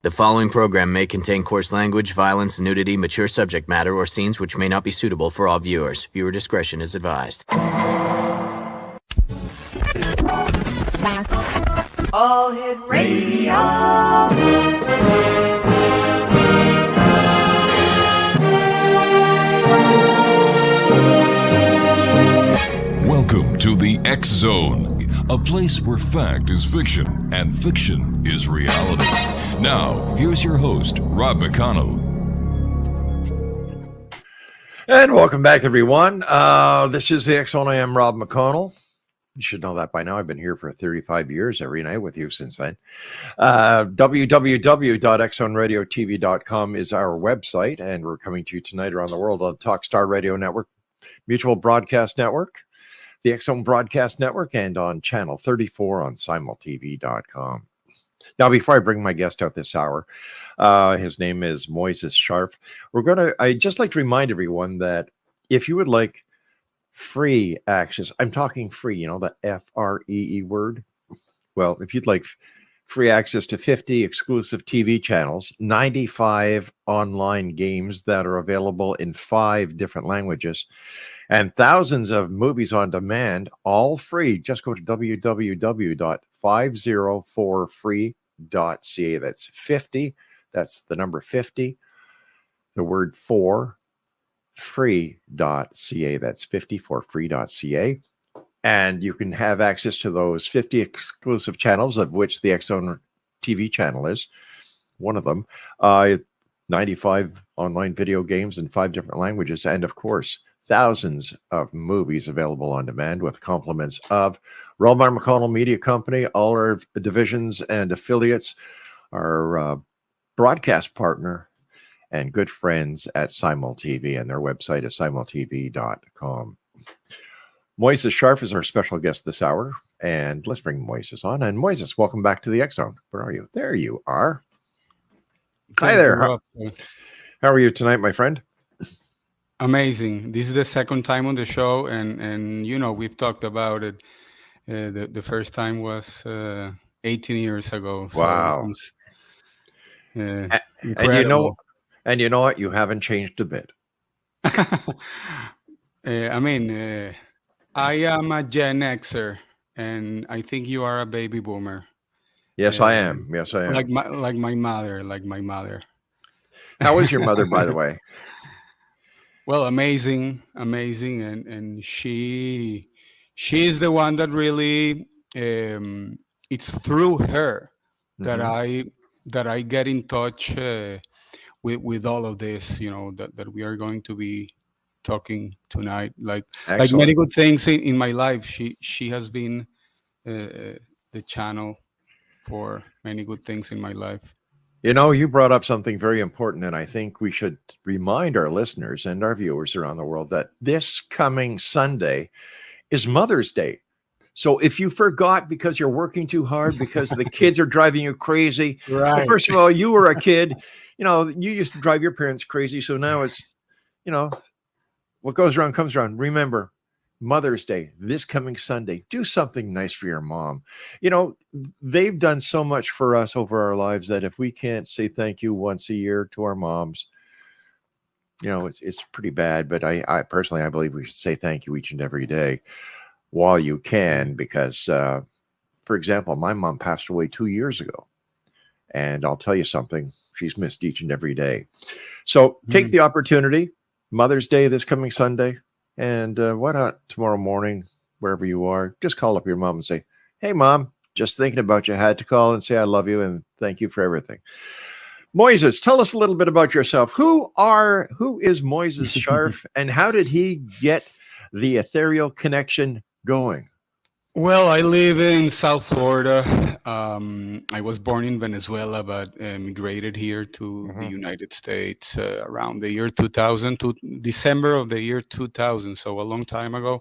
The following program may contain coarse language, violence, nudity, mature subject matter, or scenes which may not be suitable for all viewers. Viewer discretion is advised. All Hit Radio. Welcome to the X Zone, a place where fact is fiction and fiction is reality. Now, here's your host, Rob McConnell. And welcome back, everyone. This is the X Zone. I am Rob McConnell. You should know that by now. I've been here for 35 years every night with you since then. www.xzoneradiotv.com is our website, and we're coming to you tonight around the world on Talkstar Radio Network, Mutual Broadcast Network, the X Zone Broadcast Network, and on Channel 34 on simultv.com. Now, before I bring my guest out this hour, his name is MOISES SZARF. I'd just like to remind everyone that if you would like free access, I'm talking free, the F-R-E-E word. Well, if you'd like free access to 50 exclusive TV channels, 95 online games that are available in 5 different languages, and thousands of movies on demand, all free, just go to www.504free.ca. That's 50. That's the number 50. The word for free.ca. That's 54free.ca. And you can have access to those 50 exclusive channels, of which the X Zone TV channel is one of them. 95 online video games in 5 different languages. And of course, thousands of movies available on demand with compliments of REL-MAR McConnell Media Company, all our divisions and affiliates, our broadcast partner, and good friends at SimulTV, and their website is simultv.com. MOISES SZARF is our special guest this hour, and let's bring MOISES on. And MOISES, welcome back to the X Zone. Where are you? There you are. Hi there. How are you tonight, my friend? Amazing. This is the second time on the show, and we've talked about it. The first time was 18 years ago. So wow. And you know what? You haven't changed a bit. I am a Gen Xer, and I think you are a baby boomer. Yes, I am. Yes, I am. Like my mother. How is your mother, by the way? Well, amazing, and she is the one that really it's through her that I get in touch with all of this, that we are going to be talking tonight. Like many good things in my life, she has been the channel for many good things in my life. You brought up something very important, and I think we should remind our listeners and our viewers around the world that this coming Sunday is Mother's Day. So if you forgot because you're working too hard, because the kids are driving you crazy, right. Well, first of all, you were a kid, you used to drive your parents crazy. So now it's, what goes around comes around. Remember, Mother's Day, this coming Sunday, do something nice for your mom. They've done so much for us over our lives that if we can't say thank you once a year to our moms, it's pretty bad. But I personally, I believe we should say thank you each and every day while you can, because, for example, my mom passed away 2 years ago, and I'll tell you something, she's missed each and every day. So take the opportunity, Mother's Day this coming Sunday. And why not tomorrow morning, wherever you are, just call up your mom and say, hey, Mom, just thinking about you. I had to call and say I love you and thank you for everything. MOISES, tell us a little bit about yourself. Who is MOISES SZARF, and how did he get the Ethereal Connection going? Well, I live in South Florida. I was born in Venezuela, but immigrated here to the United States around the year 2000, to December of the year 2000. So a long time ago.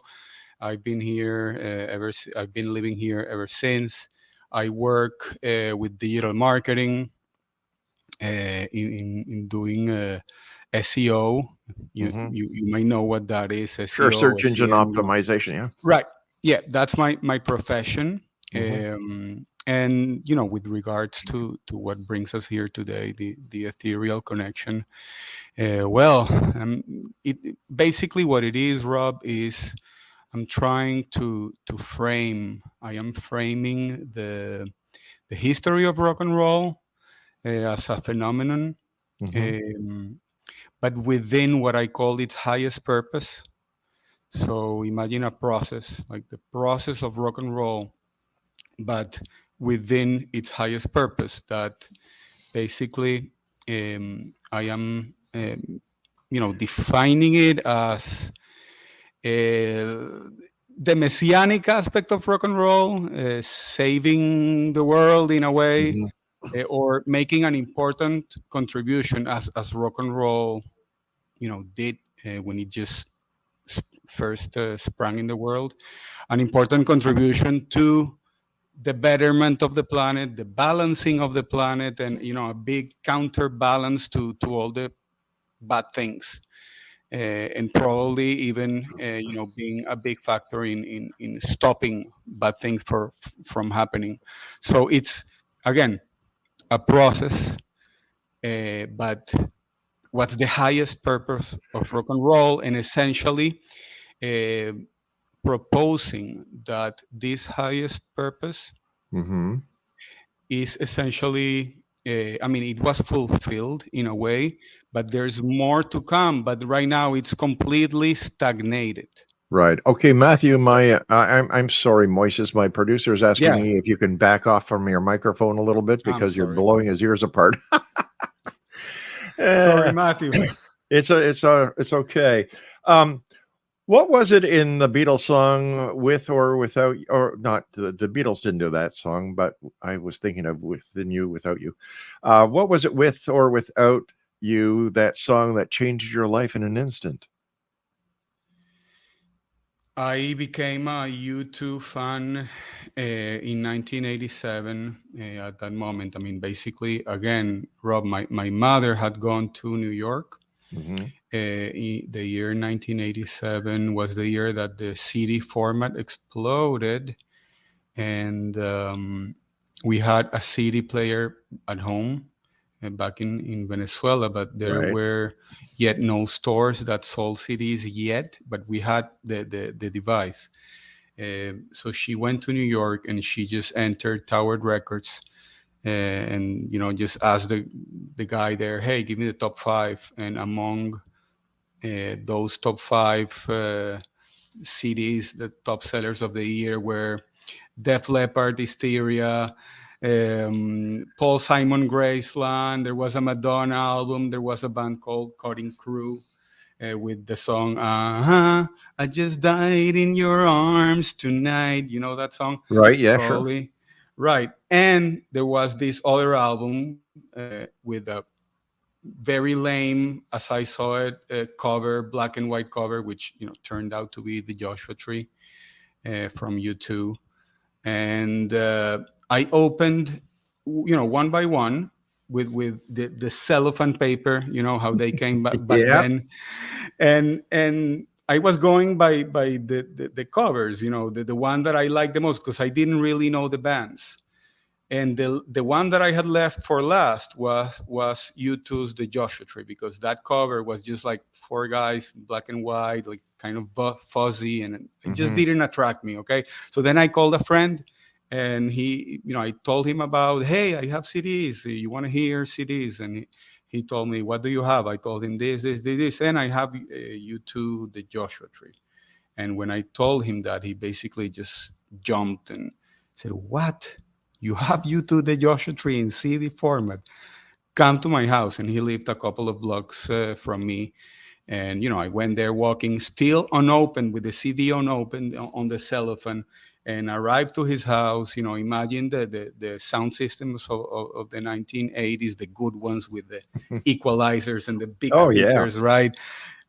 I've been here I've been living here ever since. I work with digital marketing in doing SEO. You might know what that is. SEO, sure, search engine SEM. optimization. Yeah. Right. Yeah, that's my profession. And with regards to what brings us here today, the Ethereal Connection, basically what it is, Rob, is I'm trying to frame. I am framing the history of rock and roll as a phenomenon, but within what I call its highest purpose. So imagine a process, like the process of rock and roll, but within its highest purpose. That basically I am, defining it as the messianic aspect of rock and roll, saving the world in a way, or making an important contribution as rock and roll, did when it just first sprang in the world, an important contribution to the betterment of the planet, the balancing of the planet, and a big counterbalance to all the bad things, and probably even being a big factor in stopping bad things from happening. So it's again a process, but what's the highest purpose of rock and roll, and essentially uh, proposing that this highest purpose is essentially, it was fulfilled in a way, but there's more to come. But right now it's completely stagnated. Right. Okay, Matthew, I'm sorry, Moises, my producer is asking me if you can back off from your microphone a little bit because you're blowing his ears apart. Sorry, Matthew. It's okay. What was it in the Beatles song, With or Without, or not? The Beatles didn't do that song, but I was thinking of Within You, Without You. What was it, With or Without You, that song that changed your life in an instant? I became a U2 fan in 1987 at that moment. Basically, again, Rob, my mother had gone to New York. The year 1987 was the year that the CD format exploded, and we had a CD player at home back in Venezuela, but there were yet no stores that sold CDs yet, but we had the device. So she went to New York and she just entered Tower Records, and just asked the guy there, hey, give me the top 5. And among those top 5 CDs, the top sellers of the year were Def Leppard, Hysteria, Paul Simon, Graceland. There was a Madonna album. There was a band called Cutting Crew with the song I Just Died in Your Arms Tonight. You know that song? Right, yeah, probably. Sure. Right. And there was this other album with a very lame, as I saw it, cover, black and white cover, which turned out to be the Joshua Tree from U2. And I opened, one by one with the cellophane paper, how they came back then, and I was going by the covers, the one that I liked the most, because I didn't really know the bands. And the one that I had left for last was U2's The Joshua Tree, because that cover was just like 4 guys, black and white, like kind of fuzzy, and it just didn't attract me. Okay, so then I called a friend, and he, I told him about, hey, I have CDs. You want to hear CDs? And he told me, what do you have? I told him this, and I have U2 The Joshua Tree. And when I told him that, he basically just jumped and said, what? You have U2 The Joshua Tree in CD format? Come to my house. And he lived a couple of blocks from me. And, I went there walking, still unopened, with the CD unopened on the cellophane, and arrived to his house. Imagine the sound systems of the 1980s, the good ones with the equalizers and the big speakers, right?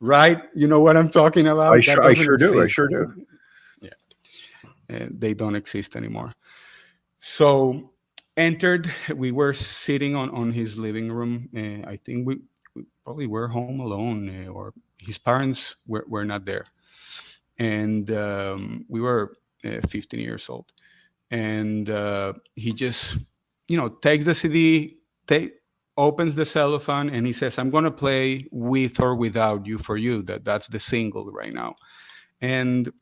Right? You know what I'm talking about? I sure do. Yeah. They don't exist anymore. So entered, we were sitting on his living room. I think we probably were home alone, or his parents were not there. And we were 15 years old. and he just, takes the CD, opens the cellophane, and he says, "I'm gonna play With or Without You for You." That's the single right now. And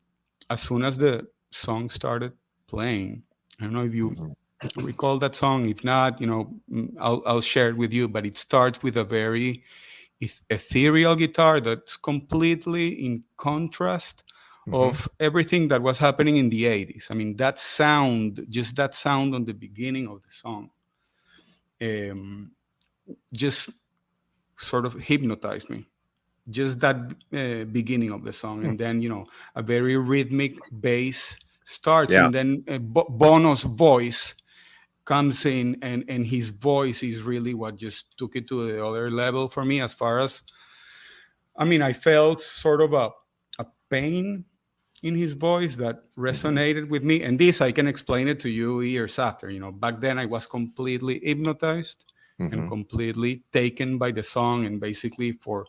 as soon as the song started playing, I don't know if you recall that song. If not, I'll share it with you. But it starts with a very ethereal guitar that's completely in contrast of everything that was happening in the 80s. I mean, that sound on the beginning of the song, just sort of hypnotized me. Just that beginning of the song, and then a very rhythmic bass starts, Yeah. and then Bono's voice comes in, and his voice is really what just took it to the other level for me. As far as, I felt sort of a pain in his voice that resonated with me, and this I can explain it to you years after. Back then I was completely hypnotized and completely taken by the song, and basically for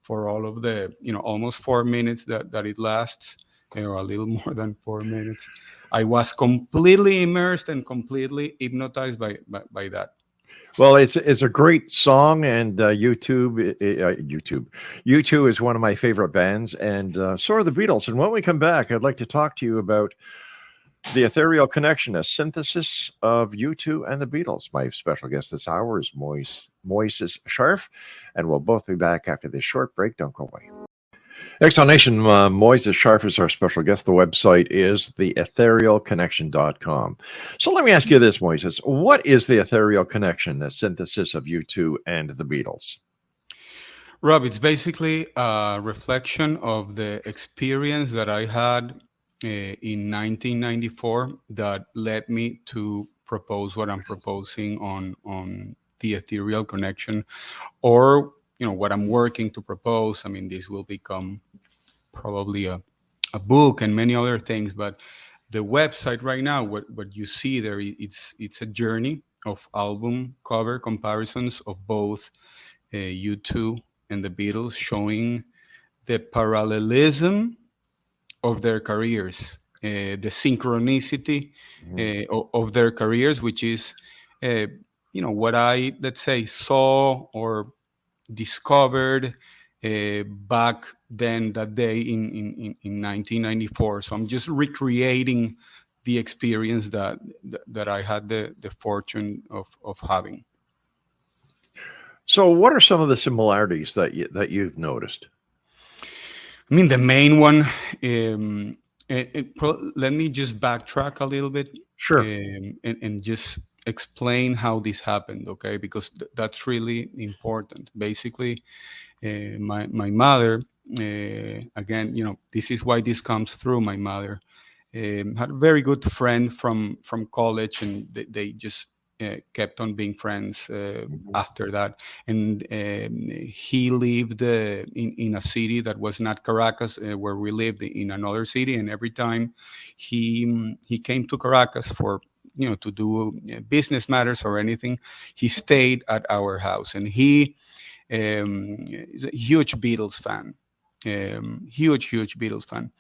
all of the almost 4 minutes that it lasts, or a little more than 4 minutes, I was completely immersed and completely hypnotized by that. Well, it's a great song, and U2 is one of my favorite bands, and so are the Beatles. And when we come back, I'd like to talk to you about the Ethereal Connection, a synthesis of U2 and the Beatles. My special guest this hour is MOISES SZARF, and we'll both be back after this short break. Don't go away. Exonation, MOISES SZARF is our special guest. The website is the etherealconnection.com. So let me ask you this, MOISES. What is the Ethereal Connection, a synthesis of U2 and the Beatles? Rob, it's basically a reflection of the experience that I had in 1994 that led me to propose what I'm proposing on the Ethereal Connection, or what I'm working to propose. This will become probably a book and many other things, but the website right now, what you see there, it's a journey of album cover comparisons of both U2 and the Beatles, showing the parallelism of their careers, the synchronicity of their careers, which is what I, let's say, saw or discovered back then, that day in 1994. So I'm just recreating the experience that I had the fortune of having. So what are some of the similarities that you've noticed? The main one, let me just backtrack a little bit. Sure. And just explain how this happened, okay? Because that's really important. Basically, my mother, again, this is why this comes through. My mother had a very good friend from college, and they just kept on being friends after that. And he lived in a city that was not Caracas, where we lived, in another city. And every time he came to Caracas for to do business matters or anything, he stayed at our house. And he is a huge Beatles fan, huge Beatles fan.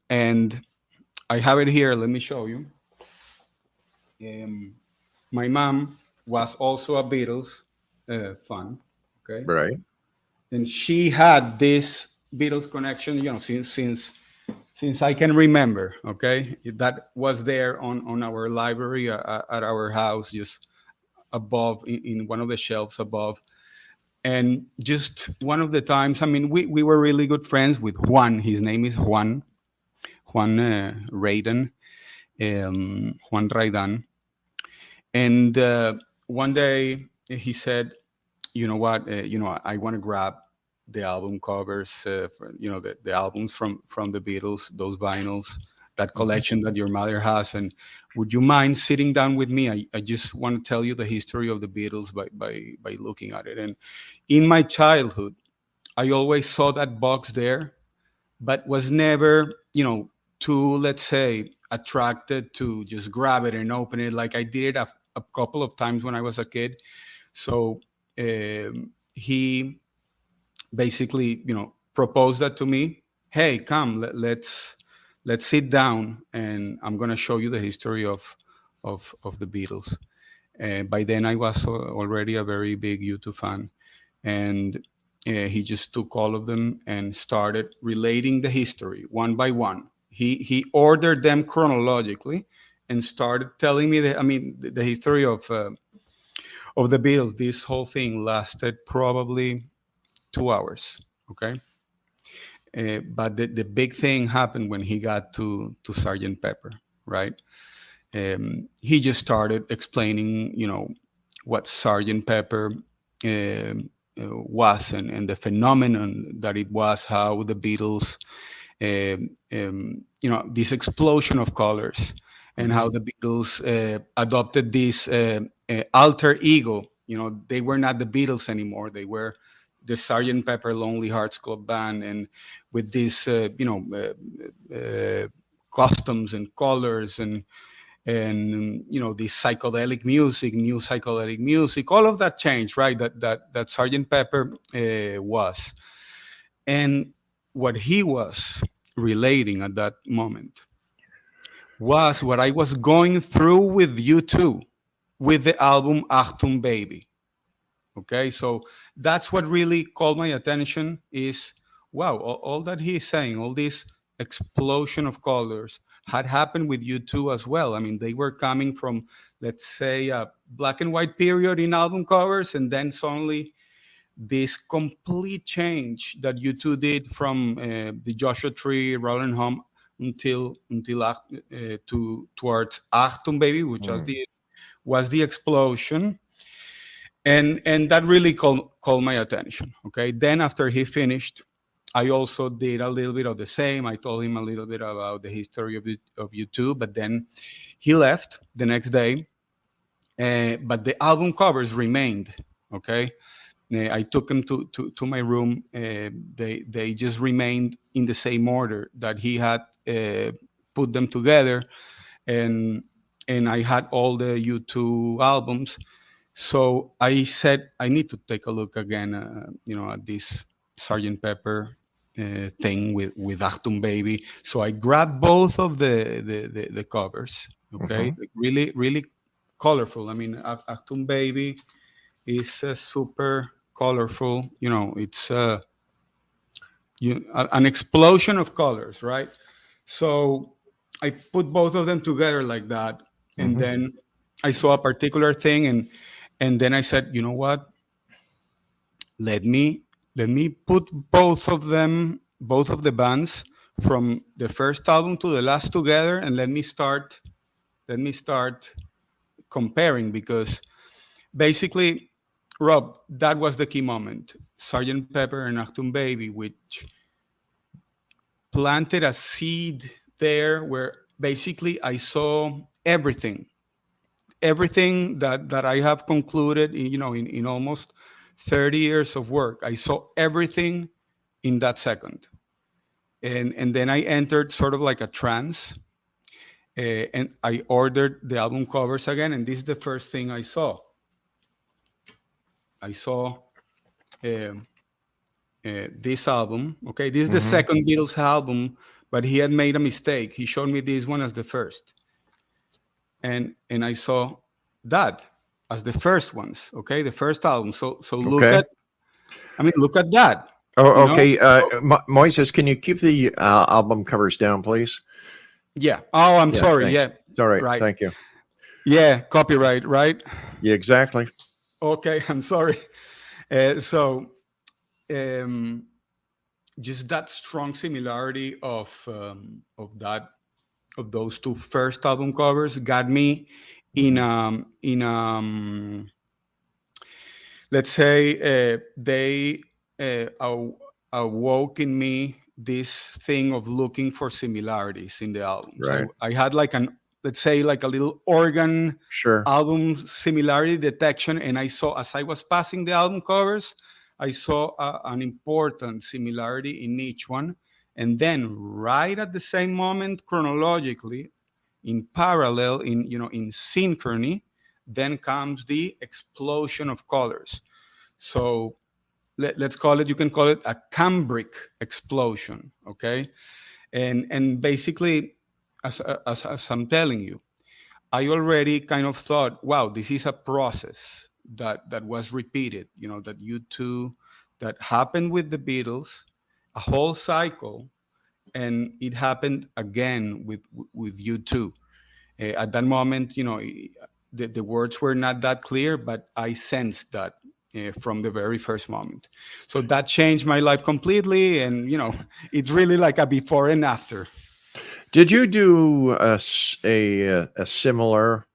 And I have it here. Let me show you. My mom was also a Beatles fan, okay? Right. And she had this Beatles connection, since I can remember, okay? That was there on our library at our house, just above, in one of the shelves above. And just one of the times, we were really good friends with Juan. His name is Juan Raydan, Juan Raydan. And one day he said, "You know what? I want to grab the album covers, for, the albums from the Beatles, those vinyls, that collection that your mother has. And would you mind sitting down with me? I just want to tell you the history of the Beatles by looking at it." And in my childhood, I always saw that box there, but was never, too, let's say, attracted to just grab it and open it like I did it a couple of times when I was a kid. So he basically, proposed that to me. "Hey, come, let's let's sit down and I'm going to show you the history of the Beatles. By then I was already a very big U2 fan, and he just took all of them and started relating the history one by one. He ordered them chronologically and started telling me the history of the Beatles. This whole thing lasted probably 2 hours. Okay. But the big thing happened when he got to Sgt. Pepper, right? He just started explaining, what Sgt. Pepper was and the phenomenon that it was, how the Beatles, this explosion of colors, and how the Beatles adopted this alter ego. They were not the Beatles anymore. They were the Sgt. Pepper Lonely Hearts Club Band, and with these, costumes and colors and this psychedelic music, new psychedelic music, all of that changed, right? That Sgt. Pepper was. And what he was relating at that moment was what I was going through with U2, with the album Achtung Baby. Okay, so that's what really called my attention is, wow, all that he's saying, all this explosion of colors had happened with U2 as well. I mean, they were coming from, let's say, a black and white period in album covers, and then suddenly this complete change that U2 did from the Joshua Tree, Rolling Home towards Achtung Baby, which was the explosion. And that really called my attention. Okay. Then after he finished, I also did a little bit of the same. I told him a little bit about the history of U2, but then he left the next day. But the album covers remained. Okay. I took him to my room. They just remained in the same order that he had put them together, and I had all the U2 albums. So I said, I need to take a look again, at this Sgt. Pepper thing with Achtung Baby. So I grabbed both of the covers. Okay, really, really colorful. I mean, Achtung Baby is super colorful. It's an explosion of colors, right? So I put both of them together like that, and then I saw a particular thing, and then I said, you know what? Let me put both of the bands from the first album to the last together, and let me start comparing, because basically, Rob, that was the key moment. Sgt. Pepper and Achtung Baby, which planted a seed there where basically I saw everything that I have concluded, in almost 30 years of work. I saw everything in that second. And then I entered sort of like a trance, and I ordered the album covers again, and this is the first thing I saw. I saw this album. Okay, this is the second Beatles album, but he had made a mistake. He showed me this one as the first. And I saw that as the first ones, okay, the first album. So look at that. Oh, okay. Moises, can you keep the album covers down, please? Yeah. Oh, I'm sorry. Thanks. Yeah. It's all right. Right. Thank you. Yeah. Copyright, right? Yeah, exactly. Okay. I'm sorry. Just that strong similarity of those two first album covers got me in let's say they awoke in me this thing of looking for similarities in the albums. Right. I had like let's say like a little organ album similarity detection, and I saw, as I was passing the album covers, I saw an important similarity in each one. And then right at the same moment, chronologically, in parallel, in synchrony, then comes the explosion of colors. So let's call it, you can call it a cambric explosion, okay? And basically, as I'm telling you, I already kind of thought, wow, this is a process that was repeated. That U2, that happened with the Beatles, a whole cycle, and it happened again with U2. At that moment, the words were not that clear, but I sensed that from the very first moment. So that changed my life completely, and it's really like a before and after. Did you do a similar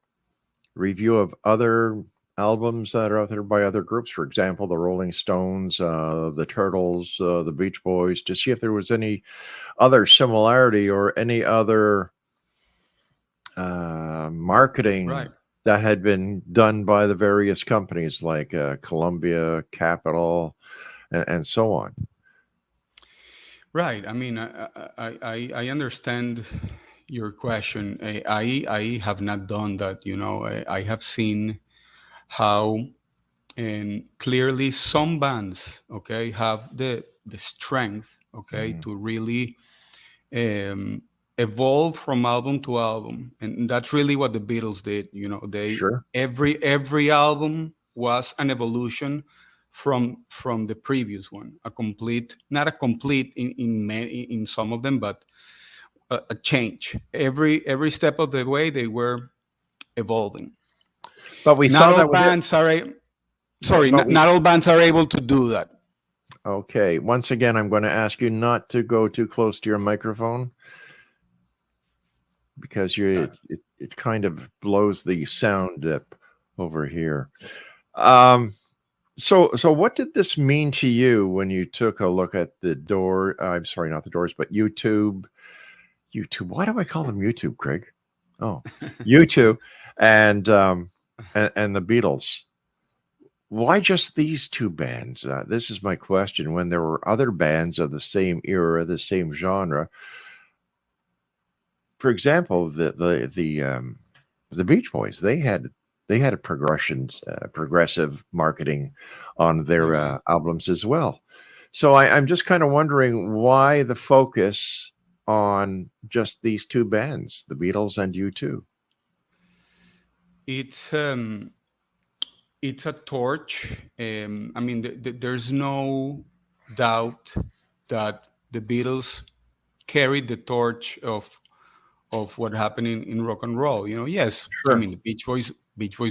review of other albums that are out there by other groups? For example, the Rolling Stones, the Turtles, the Beach Boys, to see if there was any other similarity or any other marketing Right. that had been done by the various companies like Columbia, Capitol, and so on? Right. I mean, I understand your question. I have not done that. I have seen how, and clearly some bands, okay, have the strength, okay, to really evolve from album to album, and that's really what the Beatles did. They Sure. every album was an evolution from the previous one, not a complete in some of them, but a change. Every step of the way they were evolving. But we Not saw all that with it. bands are sorry, But we- not all bands are able to do that. Okay. Once again, I'm going to ask you not to go too close to your microphone because it kind of blows the sound up over here. So what did this mean to you when you took a look at the door? I'm sorry, not the Doors, but YouTube. Why do I call them YouTube, Craig? Oh, YouTube and the Beatles. Why just these two bands? This is my question. When there were other bands of the same era, the same genre, for example, the Beach Boys, they had a progressive marketing on their albums as well. So I'm just kind of wondering why the focus on just these two bands, the Beatles and U2. It's a torch. I mean, there's no doubt that the Beatles carried the torch of what happened in rock and roll. Yes, Sure. I mean, the Beach Boys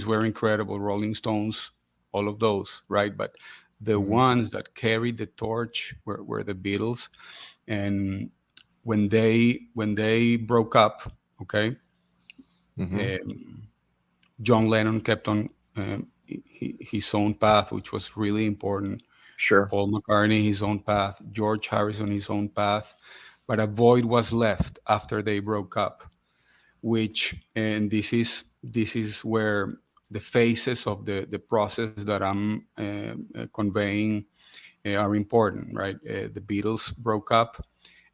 were incredible, Rolling Stones, all of those, right? But the ones that carried the torch were the Beatles. And when they broke up, okay, John Lennon kept on his own path, which was really important. Sure. Paul McCartney, his own path. George Harrison, his own path. But a void was left after they broke up, and this is where the phases of the process that I'm conveying are important, right? The Beatles broke up,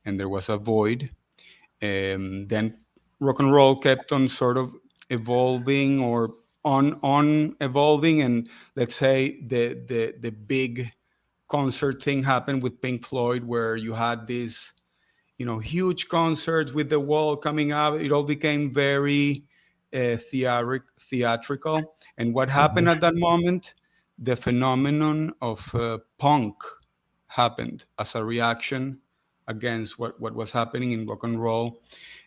and there was a void. Then rock and roll kept on sort of evolving or on evolving, and let's say the big concert thing happened with Pink Floyd, where you had these huge concerts with the wall coming up. It all became very theatrical. And what happened at that moment? The phenomenon of punk happened as a reaction against what was happening in rock and roll.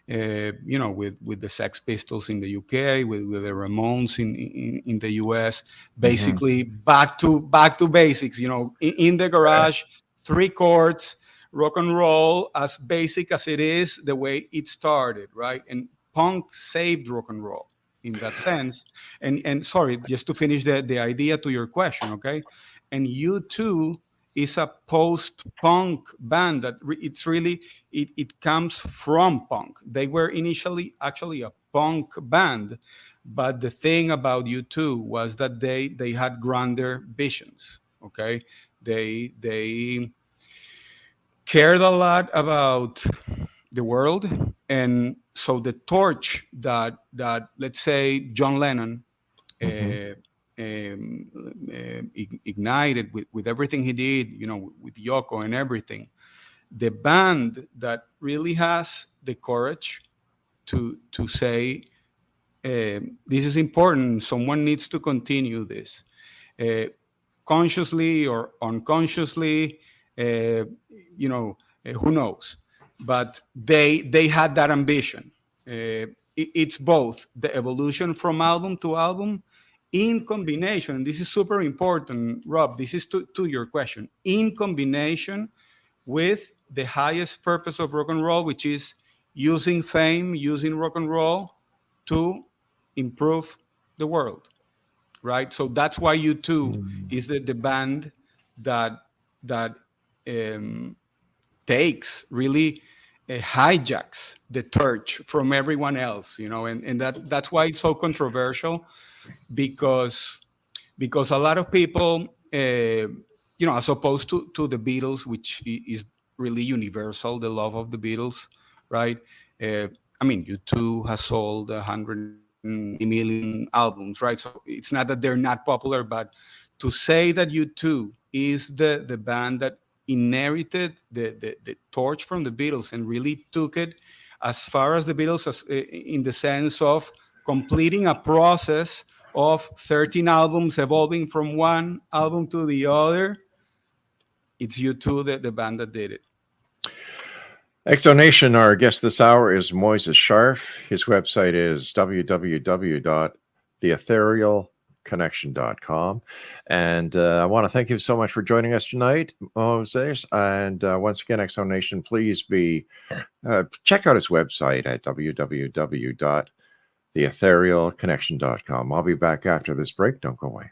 With the Sex Pistols in the UK, with the Ramones in the US, basically back to basics. In the garage, 3 chords, rock and roll, as basic as it is, the way it started, right? And punk saved rock and roll in that sense. And sorry, just to finish the idea to your question, okay? And U2 is a post-punk band that it comes from punk. They were initially actually a punk band, but the thing about U2 was that they had grander visions, okay? They cared a lot about the world, and so the torch that let's say John Lennon ignited with everything he did, with Yoko and everything, the band that really has the courage to say, this is important, someone needs to continue this. Consciously or unconsciously, who knows? But they had that ambition. It's both the evolution from album to album in combination. And this is super important, Rob. This is to your question. In combination with the highest purpose of rock and roll, which is using fame, using rock and roll to improve the world. Right, so that's why U2 is the band that takes, really hijacks the torch from everyone else, and that's why it's so controversial, because a lot of people, as opposed to the Beatles, which is really universal, the love of the Beatles, right? U2 has sold 100 million albums, right? So it's not that they're not popular, but to say that U2 is the band that inherited the torch from the Beatles and really took it as far as the Beatles, in the sense of completing a process of 13 albums evolving from one album to the other, it's U2, the band that did it. Exonation, our guest this hour is MOISES SZARF. His website is www.theetherealconnection.com. And I want to thank you so much for joining us tonight, MOISES. And once again, Exonation, please check out his website at www.theetherealconnection.com. I'll be back after this break. Don't go away.